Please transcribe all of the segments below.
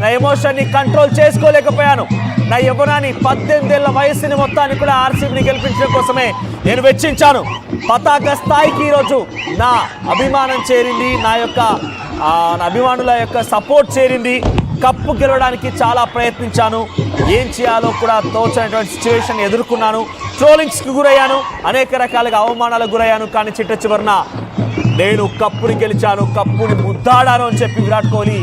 నా ఎమోషన్ని కంట్రోల్ చేసుకోలేకపోయాను. నా యవ్వనాన్ని 18 ఏళ్ల వయస్సుని మొత్తాన్ని కూడా ఆర్సీబీని గెలిపించడం కోసమే నేను వెచ్చించాను. పతాక స్థాయికి ఈరోజు నా అభిమానం చేరింది, నా అభిమానుల యొక్క సపోర్ట్ చేరింది. కప్పు గెలవడానికి చాలా ప్రయత్నించాను, ఏం చేయాలో కూడా తోచనటువంటి సిచ్యువేషన్ ఎదుర్కొన్నాను. ట్రోలింగ్స్కి గురయ్యాను, అనేక రకాలుగా అవమానాలకు గురయ్యాను. కానీ చిట్ట చివరన నేను కప్పుని గెలిచాను, కప్పుని ముద్దాడాను అని చెప్పి విరాట్ కోహ్లీ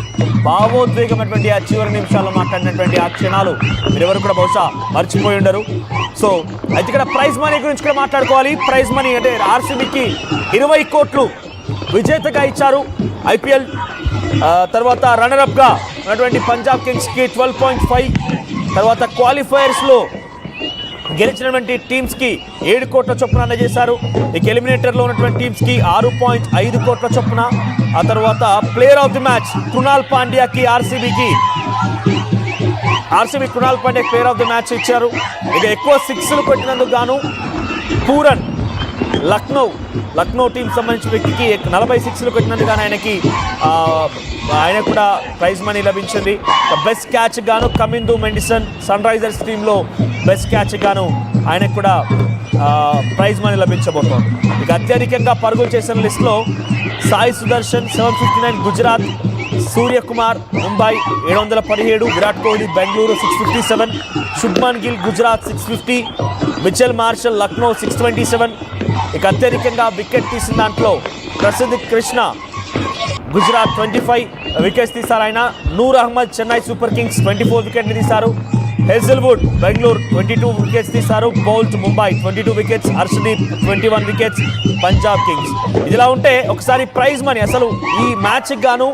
భావోద్వేగమైనటువంటి ఆ చివరి నిమిషాల్లో మాట్లాడినటువంటి ఆ క్షణాలు మీరెవరు కూడా బహుశా మర్చిపోయి ఉండరు. సో అయితే ఇక్కడ ప్రైజ్ మనీ గురించి కూడా మాట్లాడుకోవాలి. ప్రైజ్ మనీ అంటే ఆర్సీబీకి 20 కోట్లు విజేతగా ఇచ్చారు. ఐపీఎల్ తర్వాత రన్నరప్గా ఉన్నటువంటి పంజాబ్ కింగ్స్కి 12.5, తర్వాత క్వాలిఫైయర్స్లో గెలిచినటువంటి టీమ్స్కి 7 కోట్ల చొప్పున అందజేశారు. ఇక ఎలిమినేటర్లో ఉన్నటువంటి టీమ్స్కి 6.5 కోట్ల చొప్పున. ఆ తర్వాత player of the match Krunal పాండ్యాకి RCB Krunal Pandya player of the match ఇచ్చారు. ఇక ఎక్కువ 6లు కొట్టినందుకు గాను పూరన్ లక్నో టీం సంబంధించిన వ్యక్తికి 46లు కొట్టినందుకు గాను ఆయన కూడా ప్రైజ్ మనీ లభించింది. బెస్ట్ క్యాచ్ గాను కమిందు మెండిసన్ సన్ రైజర్స్ టీంలో బెస్ట్ క్యాచ్ గాను ఆయనకు కూడా ప్రైజ్ మనీ లభించబోతోంది. ఇక అత్యధికంగా పరుగులు చేసిన లిస్టులో సాయి సుదర్శన్ 759 గుజరాత్, సూర్యకుమార్ ముంబై 717, విరాట్ కోహ్లీ బెంగళూరు 657, శుభ్మన్ గిల్ గుజరాత్ 650, మిచెల్ మార్షల్ లక్నో 627. ఇక అత్యధికంగా వికెట్ తీసిన దాంట్లో ప్రసిద్ధ్ కృష్ణ గుజరాత్ 25 వికెట్స్ తీశారు ఆయన. నూర్ అహ్మద్ చెన్నై సూపర్ కింగ్స్ 24 వికెట్లు తీశారు. హెజల్వుడ్ బెంగళూరు 22 వికెట్స్ తీశారు. Boult Mumbai 22 wickets. Harshdeep 21 wickets Punjab Kings. ఇదిలా ఉంటే ఒకసారి ప్రైజ్ మనీ అసలు ఈ మ్యాచ్కి గాను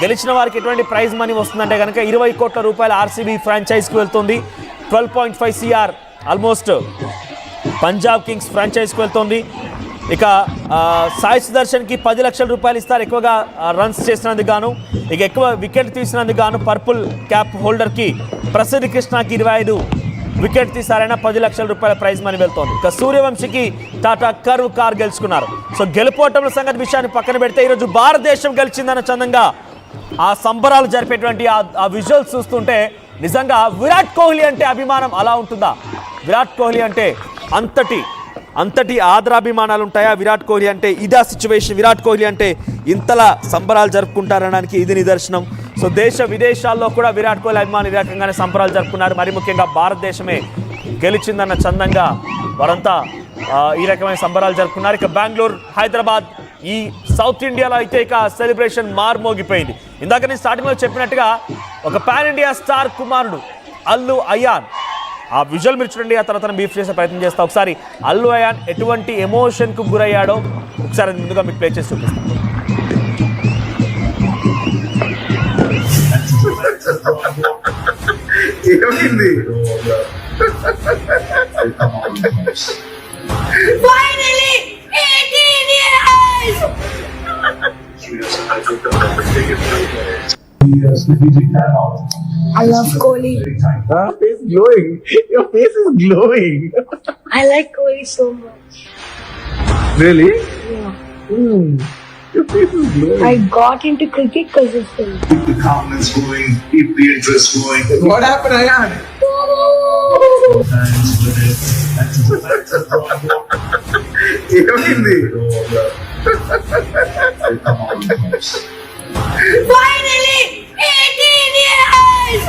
గెలిచిన వారికి ఎటువంటి ప్రైజ్ మనీ వస్తుందంటే కనుక 20 కోట్ల రూపాయలు ఆర్సీబీ ఫ్రాంచైజ్కి వెళ్తుంది. 12.5 CR ఆల్మోస్ట్ పంజాబ్ కింగ్స్ ఫ్రాంచైజ్కి వెళ్తుంది. ఇక సాయి సుదర్శన్కి 10 లక్షల రూపాయలు ఇస్తారు ఎక్కువగా రన్స్ చేసినందుకు గాను. ఇక ఎక్కువ వికెట్ తీసినందుకు గాను పర్పుల్ క్యాప్ హోల్డర్కి ప్రసిద్ధ్ కృష్ణకి 25 వికెట్ తీసారైనా 10 లక్షల రూపాయల ప్రైజ్ మనీ వెళ్తోంది. ఇక సూర్యవంశీకి టాటా కర్వ్ కార్ గెలుచుకున్నారు. సో గెలుపోవటంల సంగతి విషయాన్ని పక్కన పెడితే ఈరోజు భారతదేశం గెలిచిందన్న చందంగా ఆ సంబరాలు జరిపేటువంటి ఆ విజువల్స్ చూస్తుంటే నిజంగా విరాట్ కోహ్లీ అంటే అభిమానం అలా ఉంటుందా? విరాట్ కోహ్లీ అంటే అంతటి ఆదరాభిమానాలు ఉంటాయా? విరాట్ కోహ్లీ అంటే ఇదా సిచ్యువేషన్, విరాట్ కోహ్లీ అంటే ఇంతలా సంబరాలు జరుపుకుంటారనడానికి ఇది నిదర్శనం. సో దేశ విదేశాల్లో కూడా విరాట్ కోహ్లీ అభిమానులు ఈ రకంగానే సంబరాలు జరుపుకున్నారు. మరి ముఖ్యంగా భారతదేశమే గెలిచిందన్న చందంగా వారంతా ఈ రకమైన సంబరాలు జరుపుకున్నారు. ఇక బెంగళూరు, హైదరాబాద్, ఈ సౌత్ ఇండియాలో అయితే ఇక సెలబ్రేషన్ మార్మోగిపోయింది. ఇందాక నేను స్టార్టింగ్లో చెప్పినట్టుగా ఒక పాన్ ఇండియా స్టార్ కుమారుడు అల్లు అయాన్, ఆ విజువల్ మీరు చూడండి, ఆ తర్వాత బీఫ్ చేసే ప్రయత్నం చేస్తా. ఒకసారి అల్లు అయాన్ ఎటువంటి ఎమోషన్కు గురయ్యాడో ఒకసారి ముందుగా మీకు ప్లే చేసి చూపిస్తాను. I love Kohli. Face glowing. Your face is glowing. I like Kohli so much. Really? Yeah. Your face is glowing. I got into cricket because of him. Keep the comments going, keep the interest going. What happened, Ayan? Thanks for it. ఏమైంది? Finally! 18 years!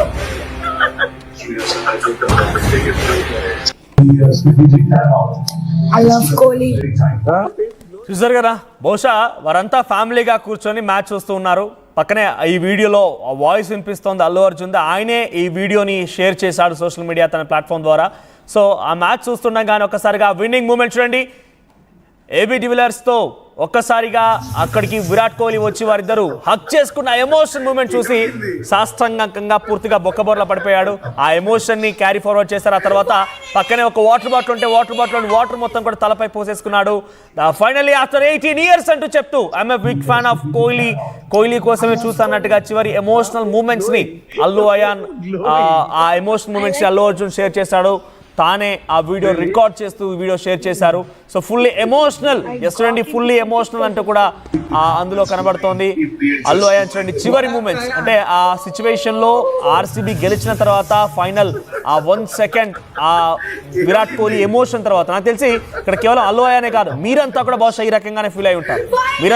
I love Kohli. చూసారు కదా, బహుశా వారంతా ఫ్యామిలీగా కూర్చొని match చూస్తూ ఉన్నారు. పక్కనే ఈ వీడియోలో వాయిస్ వినిపిస్తోంది అల్లు అర్జున్. ఆయనే ఈ వీడియోని షేర్ చేశాడు సోషల్ మీడియా తన ప్లాట్ఫామ్ ద్వారా. సో ఆ మ్యాచ్ చూస్తుండగానే ఒక్కసారిగా విన్నింగ్ మూమెంట్ చూడండి. ఏబీ డివిలియర్స్తో ఒక్కసారిగా అక్కడికి విరాట్ కోహ్లీ వచ్చి వారిద్దరూ హక్ చేసుకున్న ఎమోషన్ మూమెంట్ చూసి సాష్టాంగంగా పూర్తిగా బొక్కబొర్ల పడిపోయాడు. ఆ ఎమోషన్ని క్యారీ ఫార్వర్డ్ చేశారు. ఆ తర్వాత పక్కనే ఒక వాటర్ బాటిల్ ఉంటే వాటర్ మొత్తం కూడా తలపై పోసేసుకున్నాడు. ఫైనల్లీ ఆఫ్టర్ 18 years అంటూ చెప్తూ I'm a big fan of Kohli కోసమే చూస్తున్నట్టుగా చివరి ఎమోషనల్ మూమెంట్స్ ని అల్లు అయాన్ ఆ ఎమోషనల్ మూమెంట్స్ ని అల్లు అర్జున్ షేర్ చేశాడు. తానే ఆ వీడియో రికార్డ్ చేస్తూ వీడియో షేర్ చేశారు. సో ఫుల్లీ ఎమోషనల్, చూడండి ఫుల్లీ ఎమోషనల్ అంటూ కూడా అందులో కనబడుతోంది. అల్లు అయాన్ చూడండి చివరి మూమెంట్స్, అంటే ఆ సిచ్యువేషన్ లో ఆర్సీబీ గెలిచిన తర్వాత ఫైనల్ ఆ 1 సెకండ్ ఆ విరాట్ కోహ్లీ ఎమోషన్ తర్వాత నాకు తెలిసి ఇక్కడ కేవలం అల్లు అయానే కాదు, మీరంతా కూడా బహుశా ఈ రకంగానే ఫీల్ అయి ఉంటారు. మీరంతా